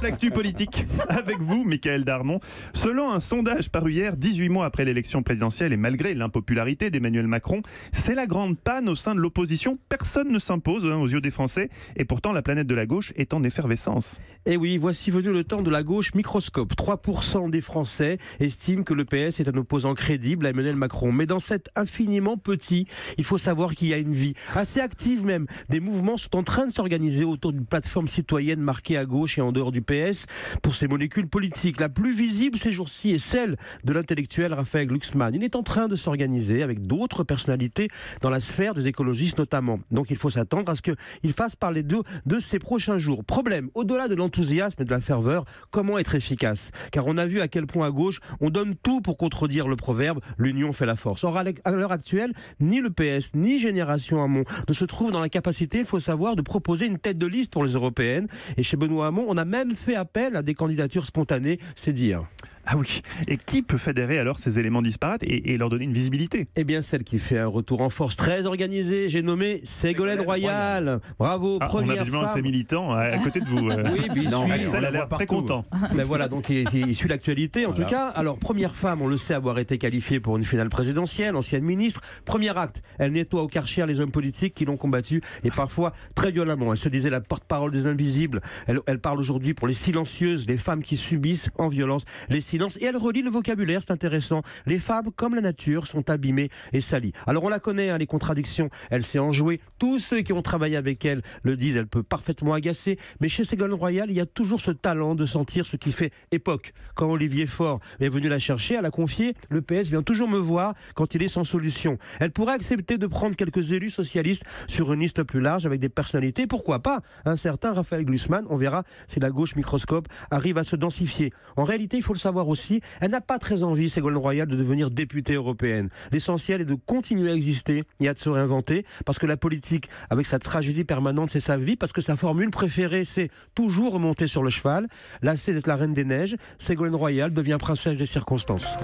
l'actu politique avec vous, Michael Darmon. Selon un sondage paru hier, 18 mois après l'élection présidentielle et malgré l'impopularité d'Emmanuel Macron, c'est la grande panne au sein de l'opposition. Personne ne s'impose aux yeux des Français et pourtant la planète de la gauche est en effervescence. Et oui, voici venu le temps de la gauche microscope. 3% des Français estiment que le PS est un opposant crédible à Emmanuel Macron. Mais dans cet infiniment petit, il faut savoir qu'il y a une vie, assez active même. Des mouvements sont en train de s'organiser autour d'une plateforme citoyenne marquée à gauche et en dehors du PS pour ses molécules politiques. La plus visible ces jours-ci est celle de l'intellectuel Raphaël Glucksmann. Il est en train de s'organiser avec d'autres personnalités dans la sphère des écologistes notamment. Donc il faut s'attendre à ce qu'il fasse parler d'eux de ces prochains jours. Problème, au-delà de l'enthousiasme et de la ferveur, comment être efficace? Car on a vu à quel point à gauche, on donne tout pour contredire le proverbe « l'union fait la force ». Or, à l'heure actuelle, ni le PS, ni Génération Hamon ne se trouvent dans la capacité, il faut savoir, de proposer une tête de liste pour les européennes. Et chez Benoît Hamon, on a même fait appel à des candidatures spontanées, c'est dire. Ah oui, et qui peut fédérer alors ces éléments disparates et leur donner une visibilité? Eh bien, celle qui fait un retour en force très organisé, j'ai nommé Ségolène Royal. Bravo, première on a visiblement femme. ses militants à côté de vous. Oui, puis Axel a l'air très content. Mais voilà, donc il suit l'actualité en tout cas. Alors, première femme, on le sait, avoir été qualifiée pour une finale présidentielle, ancienne ministre. Premier acte, elle nettoie au Karcher les hommes politiques qui l'ont combattue et parfois très violemment. Elle se disait la porte-parole des invisibles. Elle parle aujourd'hui pour les silencieuses, les femmes qui subissent en violence les silences. Et elle relie le vocabulaire, c'est intéressant. Les femmes, comme la nature, sont abîmées et salies. Alors on la connaît, les contradictions, elle sait en jouer. Tous ceux qui ont travaillé avec elle le disent, elle peut parfaitement agacer. Mais chez Ségolène Royal, il y a toujours ce talent de sentir ce qui fait époque. Quand Olivier Faure est venu la chercher, elle a confié, le PS vient toujours me voir quand il est sans solution. Elle pourrait accepter de prendre quelques élus socialistes sur une liste plus large avec des personnalités. Pourquoi pas un certain Raphaël Glucksmann? On verra si la gauche microscope arrive à se densifier. En réalité, il faut le savoir aussi, elle n'a pas très envie, Ségolène Royal, de devenir députée européenne. L'essentiel est de continuer à exister et à se réinventer, parce que la politique, avec sa tragédie permanente, c'est sa vie, parce que sa formule préférée, c'est toujours remonter sur le cheval. Lassée d'être la reine des neiges, Ségolène Royal devient princesse des circonstances.